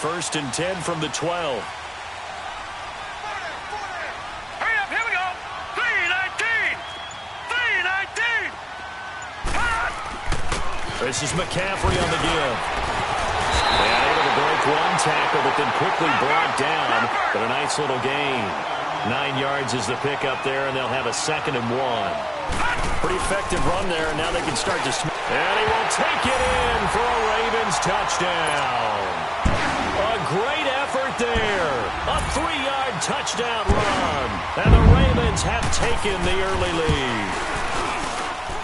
1st and 10 from the 12. Hurry up, here we go. 3-19. 3-19. This is McCaffrey on the give. And able to break one tackle, but then quickly brought down. But a nice little gain. 9 yards is the pickup there, and they'll have a 2nd and 1. Pretty effective run there, and now they can start to... And he will take it in for a Ravens touchdown. A great effort there. A 3-yard touchdown run. And the Ravens have taken the early lead.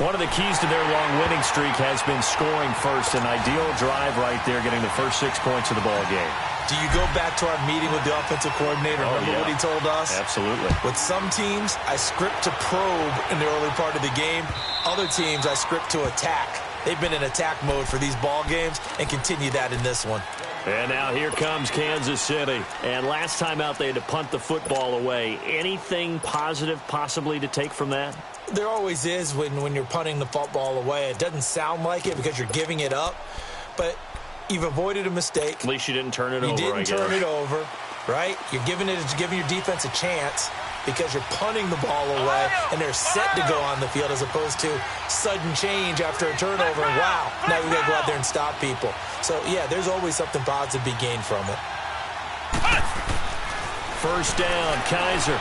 One of the keys to their long winning streak has been scoring first. An ideal drive right there, getting the first 6 points of the ball game. Do you go back to our meeting with the offensive coordinator? Remember what he told us? Absolutely. With some teams, I script to probe in the early part of the game. Other teams, I script to attack. They've been in attack mode for these ball games and continue that in this one. And now here comes Kansas City. And last time out, they had to punt the football away. Anything positive possibly to take from that? There always is when you're punting the football away. It doesn't sound like it because you're giving it up, but you've avoided a mistake. At least you didn't turn it over, You didn't turn it over, right? You're giving your defense a chance because you're punting the ball away, and they're set to go on the field as opposed to sudden change after a turnover. And wow, now we got to go out there and stop people. So, yeah, there's always something positive to be gained from it. First down, Kaiser.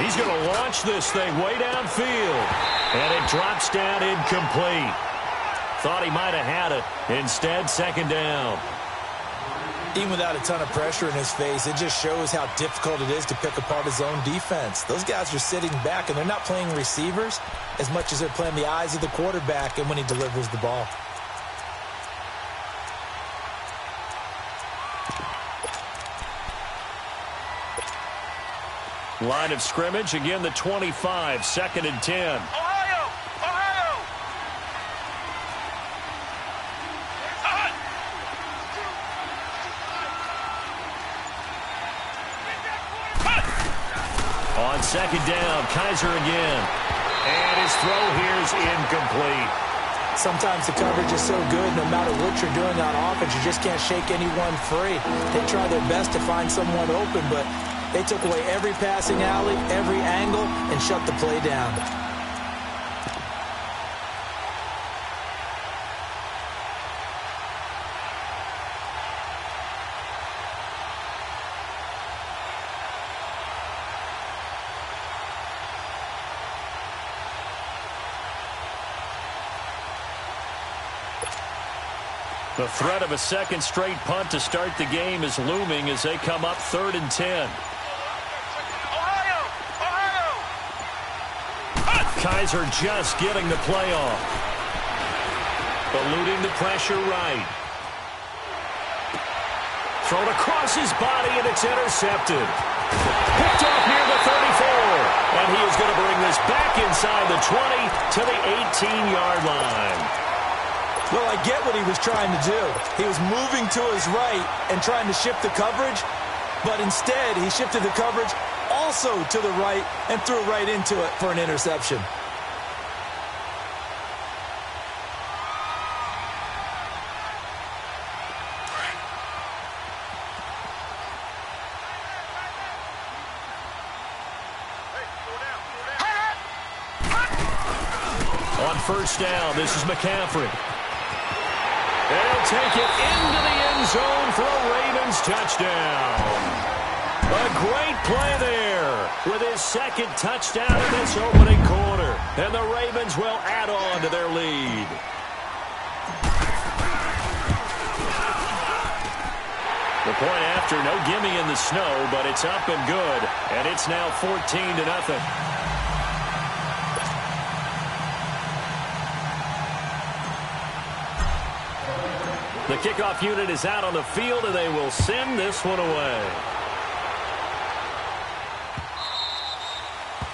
He's going to launch this thing way downfield. And it drops down incomplete. Thought he might have had it. Instead, 2nd down. Even without a ton of pressure in his face, it just shows how difficult it is to pick apart his own defense. Those guys are sitting back, and they're not playing receivers as much as they're playing the eyes of the quarterback and when he delivers the ball. Line of scrimmage, again the 25, 2nd and 10. Ohio! Ohio! On 2nd down, Kaiser again. And his throw here is incomplete. Sometimes the coverage is so good, no matter what you're doing on offense, you just can't shake anyone free. They try their best to find someone open, but they took away every passing alley, every angle, and shut the play down. The threat of a 2nd straight punt to start the game is looming as they come up 3rd and 10. Ohio! Ohio! Kaiser just getting the play off. Eluding the pressure right. Thrown across his body, and it's intercepted. Picked off near the 34. And he is going to bring this back inside the 20 to the 18-yard line. Well, I get what he was trying to do. He was moving to his right and trying to shift the coverage, but instead he shifted the coverage also to the right and threw right into it for an interception. On 1st down, this is McCaffrey. They'll take it into the end zone for a Ravens touchdown. A great play there with his 2nd touchdown in this opening quarter. And the Ravens will add on to their lead. The point after, no gimme in the snow, but it's up and good. And it's now 14-0. The kickoff unit is out on the field, and they will send this one away.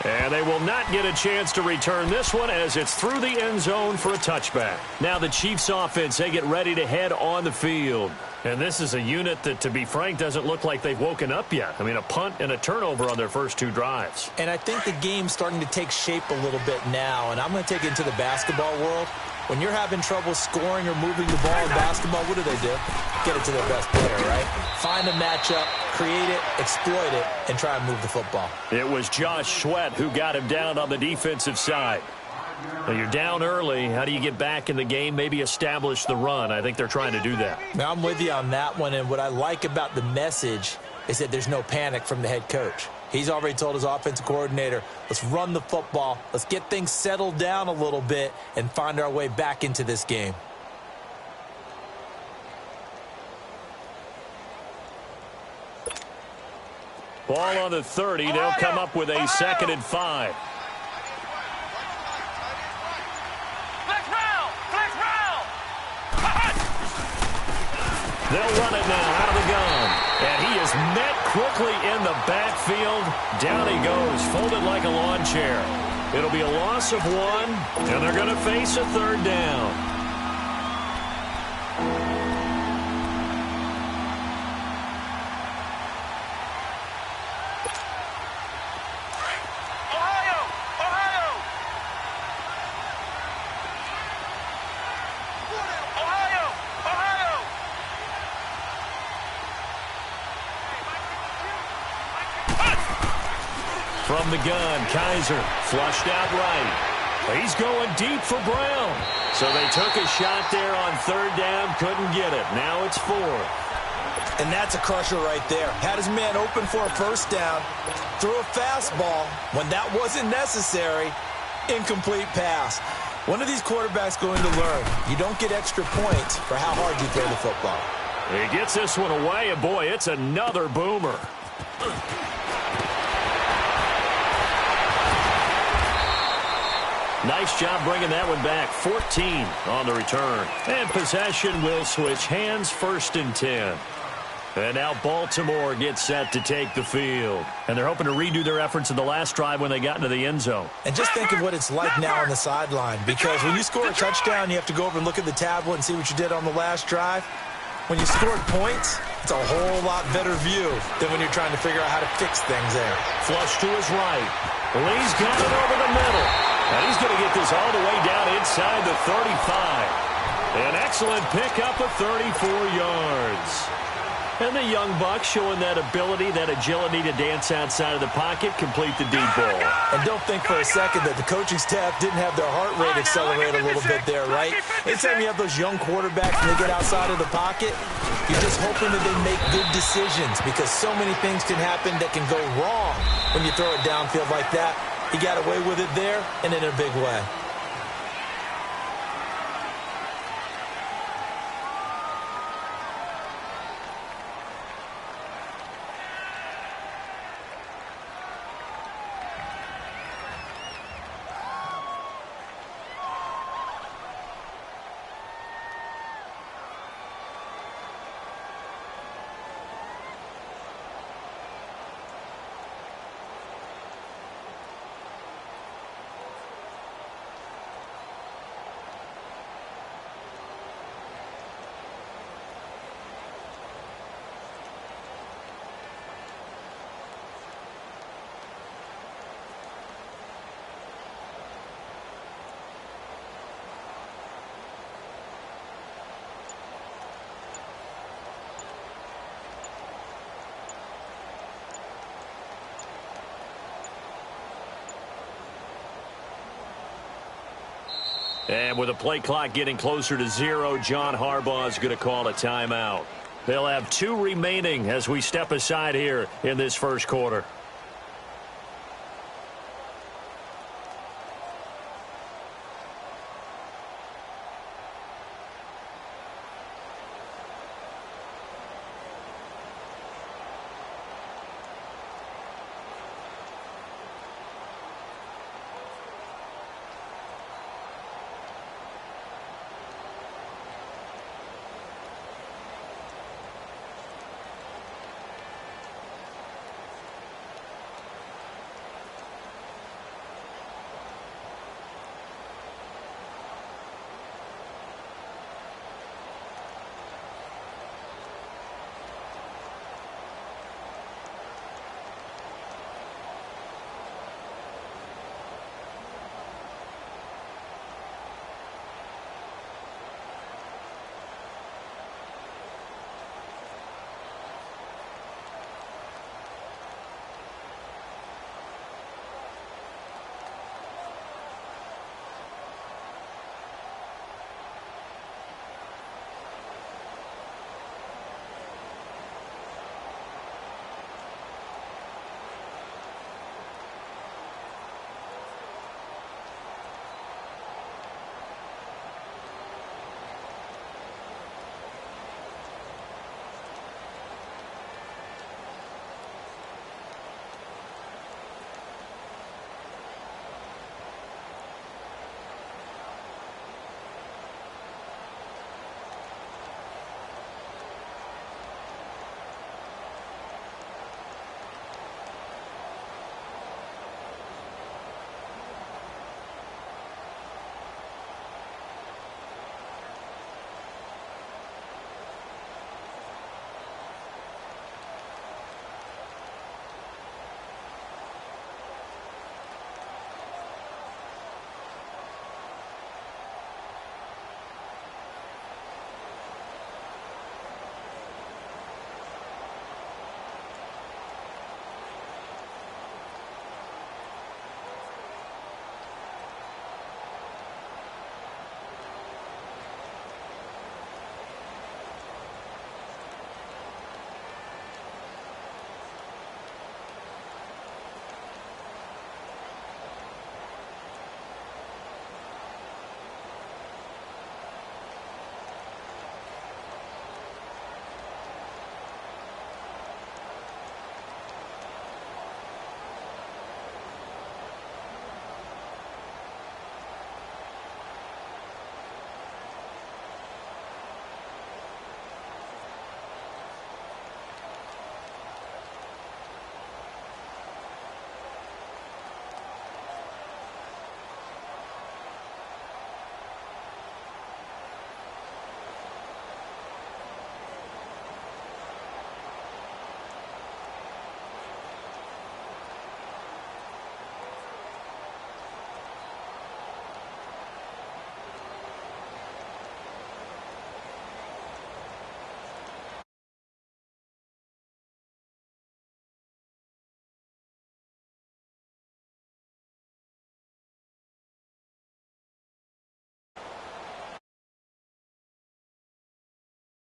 And they will not get a chance to return this one as it's through the end zone for a touchback. Now the Chiefs offense, they get ready to head on the field. And this is a unit that, to be frank, doesn't look like they've woken up yet. I mean, a punt and a turnover on their first 2 drives. And I think the game's starting to take shape a little bit now. And I'm going to take it into the basketball world. When you're having trouble scoring or moving the ball in basketball, what do? Get it to their best player, right? Find a matchup, create it, exploit it, and try and move the football. It was Josh Sweat who got him down on the defensive side. Well, you're down early. How do you get back in the game? Maybe establish the run. I think they're trying to do that. Now, I'm with you on that one, and what I like about the message is that there's no panic from the head coach. He's already told his offensive coordinator, let's run the football, let's get things settled down a little bit and find our way back into this game. Ball on the 30. They'll come up with a 2nd and 5. They'll run it now out of the gun. And he is met quickly in the backfield. Down he goes, folded like a lawn chair. It'll be a loss of 1, and they're going to face a 3rd down. From the gun, Kaiser flushed out right. He's going deep for Brown. So they took a shot there on 3rd down, couldn't get it. Now it's 4th. And that's a crusher right there. Had his man open for a 1st down, threw a fastball when that wasn't necessary. Incomplete pass. One of these quarterbacks going to learn, you don't get extra points for how hard you throw the football. He gets this one away, and boy, it's another boomer. Nice job bringing that one back. 14 on the return. And possession will switch hands, 1st and 10. And now Baltimore gets set to take the field. And they're hoping to redo their efforts in the last drive when they got into the end zone. And just think of what it's like now on the sideline. Because when you score a touchdown, you have to go over and look at the tablet and see what you did on the last drive. When you scored points, it's a whole lot better view than when you're trying to figure out how to fix things there. Flush to his right. Lee's got it over the middle. And he's going to get this all the way down inside the 35. An excellent pickup of 34 yards. And the young buck showing that ability, that agility to dance outside of the pocket, complete the deep ball. And don't think for a second that the coaching staff didn't have their heart rate accelerate a little bit there, right? Anytime you have those young quarterbacks and they get outside of the pocket, you're just hoping that they make good decisions because so many things can happen that can go wrong when you throw it downfield like that. He got away with it there and in a big way. And with the play clock getting closer to 0, John Harbaugh is going to call a timeout. They'll have 2 remaining as we step aside here in this first quarter.